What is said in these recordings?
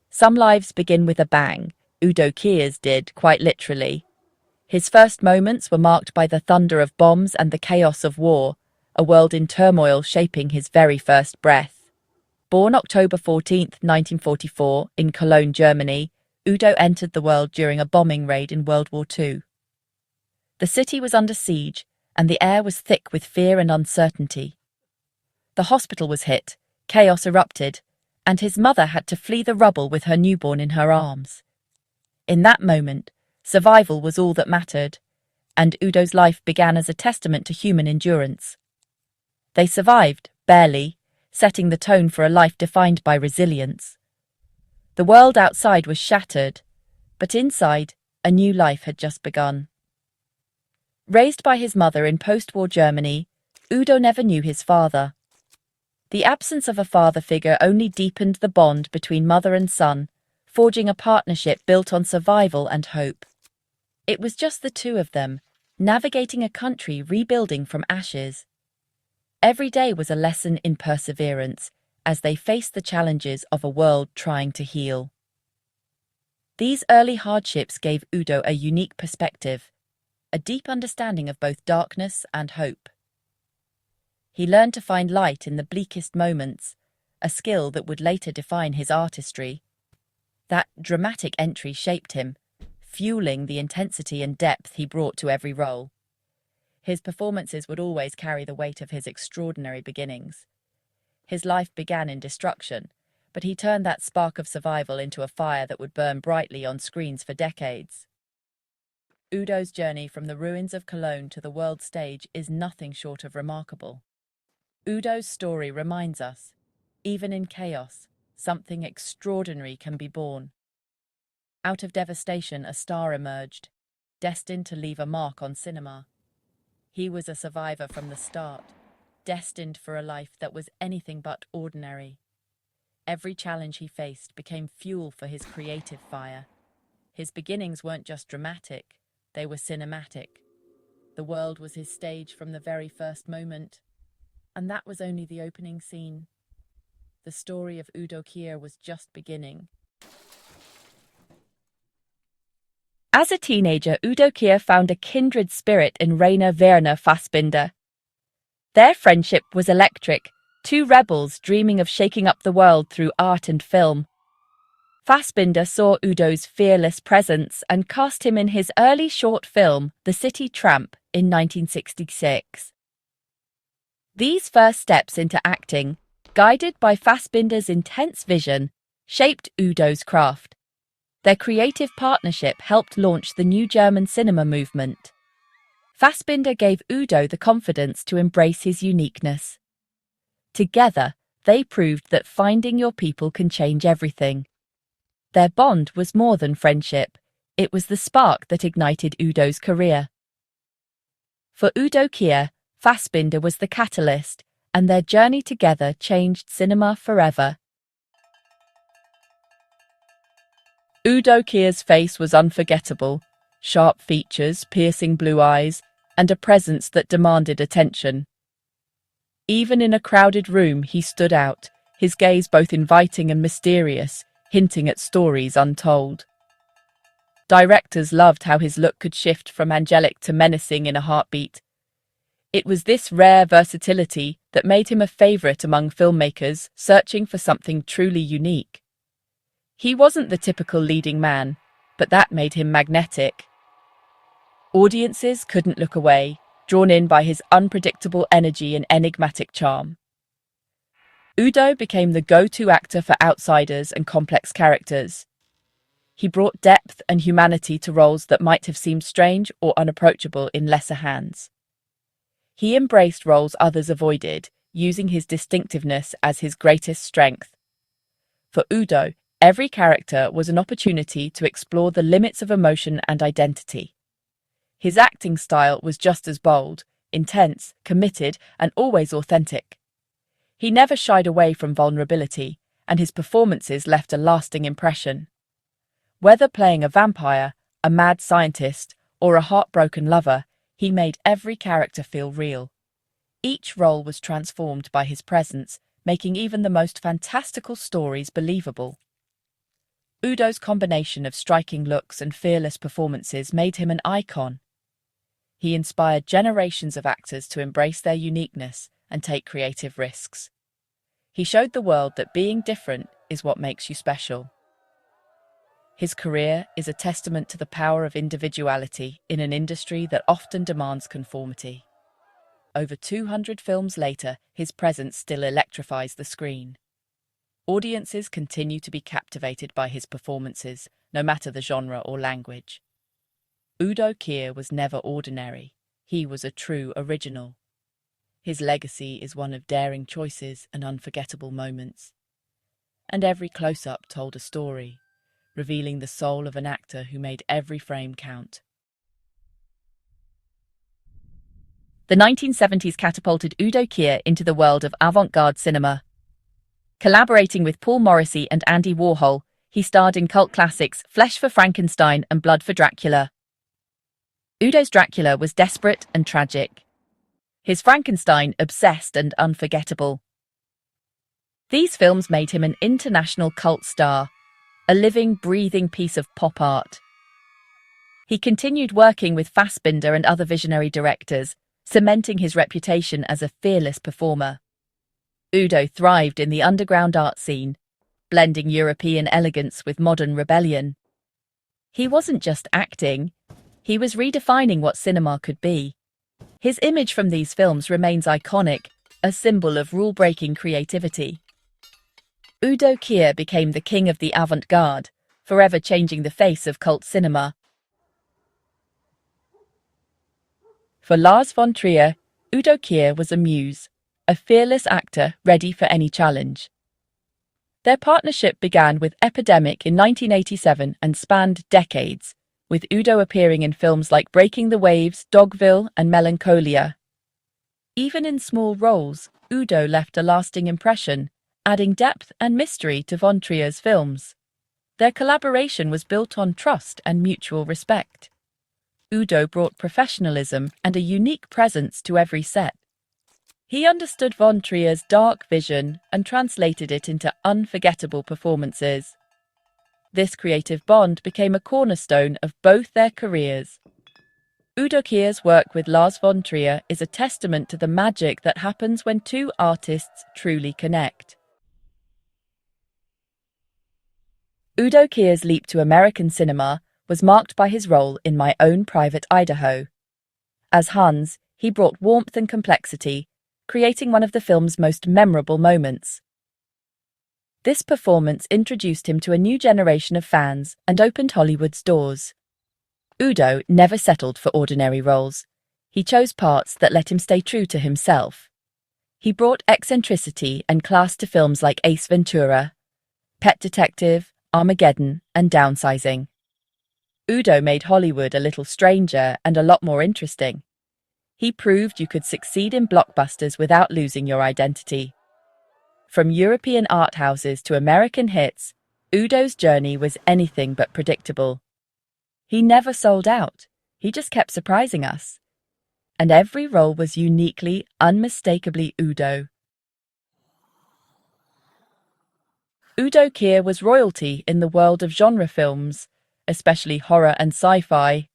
Some lives begin with a bang. Udo Kier's did, quite literally. His first moments were marked by the thunder of bombs and the chaos of war, a world in turmoil shaping his very first breath. Born October 14, 1944, in Cologne, Germany, Udo entered the world during a bombing raid in World War II. The city was under siege, and the air was thick with fear and uncertainty. The hospital was hit, chaos erupted, and his mother had to flee the rubble with her newborn in her arms. In that moment, survival was all that mattered, and Udo's life began as a testament to human endurance. They survived, barely, setting the tone for a life defined by resilience. The world outside was shattered, but inside, a new life had just begun. Raised by his mother in post-war Germany, Udo never knew his father. The absence of a father figure only deepened the bond between mother and son, forging a partnership built on survival and hope. It was just the two of them, navigating a country rebuilding from ashes. Every day was a lesson in perseverance, as they faced the challenges of a world trying to heal. These early hardships gave Udo a unique perspective, a deep understanding of both darkness and hope. He learned to find light in the bleakest moments, a skill that would later define his artistry. That dramatic entry shaped him, fueling the intensity and depth he brought to every role. His performances would always carry the weight of his extraordinary beginnings. His life began in destruction, but he turned that spark of survival into a fire that would burn brightly on screens for decades. Udo's journey from the ruins of Cologne to the world stage is nothing short of remarkable. Udo's story reminds us, even in chaos, something extraordinary can be born. Out of devastation, a star emerged, destined to leave a mark on cinema. He was a survivor from the start, destined for a life that was anything but ordinary. Every challenge he faced became fuel for his creative fire. His beginnings weren't just dramatic, they were cinematic. The world was his stage from the very first moment, and that was only the opening scene. The story of Udo Kier was just beginning. As a teenager, Udo Kier found a kindred spirit in Rainer Werner Fassbinder. Their friendship was electric, two rebels dreaming of shaking up the world through art and film. Fassbinder saw Udo's fearless presence and cast him in his early short film, The City Tramp, in 1966. These first steps into acting, guided by Fassbinder's intense vision, shaped Udo's craft. Their creative partnership helped launch the new German cinema movement. Fassbinder gave Udo the confidence to embrace his uniqueness. Together, they proved that finding your people can change everything. Their bond was more than friendship, it was the spark that ignited Udo's career. For Udo Kier, Fassbinder was the catalyst, and their journey together changed cinema forever. Udo Kier's face was unforgettable, sharp features, piercing blue eyes, and a presence that demanded attention. Even in a crowded room, he stood out, his gaze both inviting and mysterious, hinting at stories untold. Directors loved how his look could shift from angelic to menacing in a heartbeat. It was this rare versatility that made him a favorite among filmmakers searching for something truly unique. He wasn't the typical leading man, but that made him magnetic. Audiences couldn't look away, drawn in by his unpredictable energy and enigmatic charm. Udo became the go-to actor for outsiders and complex characters. He brought depth and humanity to roles that might have seemed strange or unapproachable in lesser hands. He embraced roles others avoided, using his distinctiveness as his greatest strength. For Udo, every character was an opportunity to explore the limits of emotion and identity. His acting style was just as bold, intense, committed, and always authentic. He never shied away from vulnerability, and his performances left a lasting impression. Whether playing a vampire, a mad scientist, or a heartbroken lover, he made every character feel real. Each role was transformed by his presence, making even the most fantastical stories believable. Udo's combination of striking looks and fearless performances made him an icon. He inspired generations of actors to embrace their uniqueness and take creative risks. He showed the world that being different is what makes you special. His career is a testament to the power of individuality in an industry that often demands conformity. Over 200 films later, his presence still electrifies the screen. Audiences continue to be captivated by his performances, no matter the genre or language. Udo Kier was never ordinary. He was a true original. His legacy is one of daring choices and unforgettable moments. And every close-up told a story, revealing the soul of an actor who made every frame count. The 1970s catapulted Udo Kier into the world of avant-garde cinema. Collaborating with Paul Morrissey and Andy Warhol, he starred in cult classics Flesh for Frankenstein and Blood for Dracula. Udo's Dracula was desperate and tragic. His Frankenstein obsessed and unforgettable. These films made him an international cult star, a living, breathing piece of pop art. He continued working with Fassbinder and other visionary directors, cementing his reputation as a fearless performer. Udo thrived in the underground art scene, blending European elegance with modern rebellion. He wasn't just acting, he was redefining what cinema could be. His image from these films remains iconic, a symbol of rule-breaking creativity. Udo Kier became the king of the avant-garde, forever changing the face of cult cinema. For Lars von Trier, Udo Kier was a muse, a fearless actor ready for any challenge. Their partnership began with Epidemic in 1987 and spanned decades, with Udo appearing in films like Breaking the Waves, Dogville, and Melancholia. Even in small roles, Udo left a lasting impression, adding depth and mystery to von Trier's films. Their collaboration was built on trust and mutual respect. Udo brought professionalism and a unique presence to every set. He understood von Trier's dark vision and translated it into unforgettable performances. This creative bond became a cornerstone of both their careers. Udo Kier's work with Lars von Trier is a testament to the magic that happens when two artists truly connect. Udo Kier's leap to American cinema was marked by his role in My Own Private Idaho. As Hans, he brought warmth and complexity, creating one of the film's most memorable moments. This performance introduced him to a new generation of fans and opened Hollywood's doors. Udo never settled for ordinary roles. He chose parts that let him stay true to himself. He brought eccentricity and class to films like Ace Ventura, Pet Detective, Armageddon, and Downsizing. Udo made Hollywood a little stranger and a lot more interesting. He proved you could succeed in blockbusters without losing your identity. From European art houses to American hits, Udo's journey was anything but predictable. He never sold out, he just kept surprising us. And every role was uniquely, unmistakably Udo. Udo Kier was royalty in the world of genre films, especially horror and sci-fi.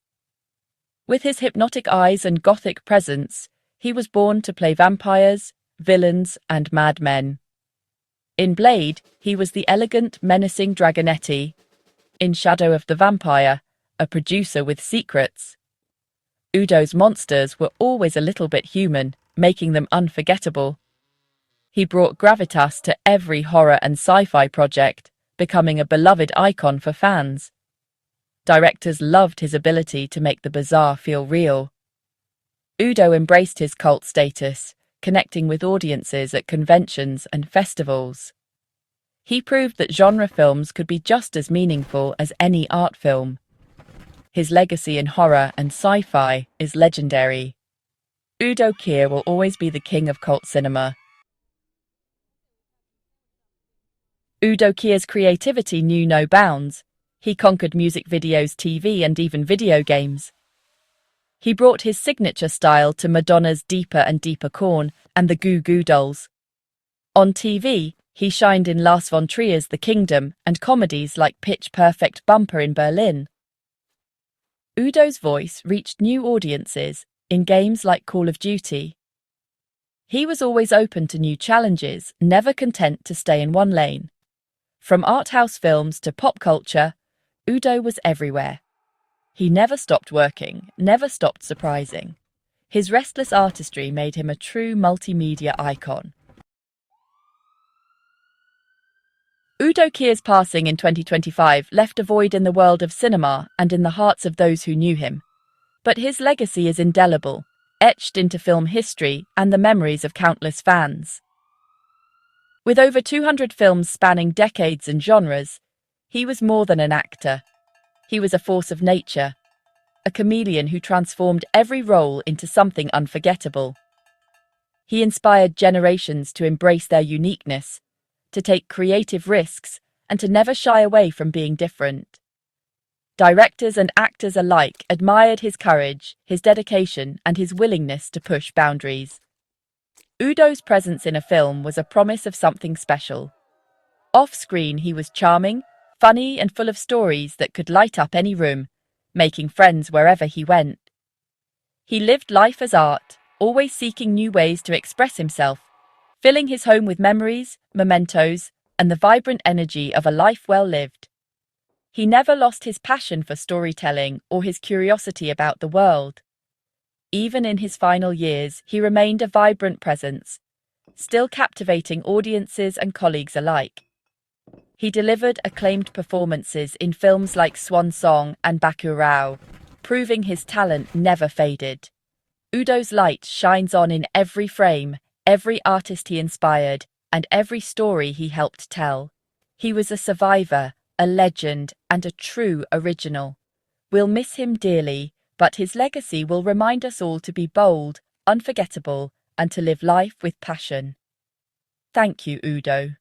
With his hypnotic eyes and gothic presence, he was born to play vampires, villains, and madmen. In Blade, he was the elegant, menacing Dragonetti. In Shadow of the Vampire, a producer with secrets. Udo's monsters were always a little bit human, making them unforgettable. He brought gravitas to every horror and sci-fi project, becoming a beloved icon for fans. Directors loved his ability to make the bizarre feel real. Udo embraced his cult status, connecting with audiences at conventions and festivals. He proved that genre films could be just as meaningful as any art film. His legacy in horror and sci-fi is legendary. Udo Kier will always be the king of cult cinema. Udo Kier's creativity knew no bounds. He conquered music videos, TV, and even video games. He brought his signature style to Madonna's Deeper and Deeper Corn and the Goo Goo Dolls. On TV, He shined in Lars von Trier's The Kingdom and comedies like Pitch Perfect Bumper in Berlin. Udo's voice reached new audiences in games like Call of Duty. He was always open to new challenges, never content to stay in one lane. From art house films to pop culture, Udo was everywhere. He never stopped working, never stopped surprising. His restless artistry made him a true multimedia icon. Udo Kier's passing in 2025 left a void in the world of cinema and in the hearts of those who knew him. But his legacy is indelible, etched into film history and the memories of countless fans. With over 200 films spanning decades and genres, he was more than an actor. He was a force of nature, a chameleon who transformed every role into something unforgettable. He inspired generations to embrace their uniqueness, to take creative risks, and to never shy away from being different. Directors and actors alike admired his courage, his dedication, and his willingness to push boundaries. Udo's presence in a film was a promise of something special. Off-screen, he was charming, funny, and full of stories that could light up any room, making friends wherever he went. He lived life as art, always seeking new ways to express himself, filling his home with memories, mementos, and the vibrant energy of a life well lived. He never lost his passion for storytelling or his curiosity about the world. Even in his final years, he remained a vibrant presence, still captivating audiences and colleagues alike. He delivered acclaimed performances in films like Swan Song and Bacurau, proving his talent never faded. Udo's light shines on in every frame, every artist he inspired, and every story he helped tell. He was a survivor, a legend, and a true original. We'll miss him dearly, but his legacy will remind us all to be bold, unforgettable, and to live life with passion. Thank you, Udo.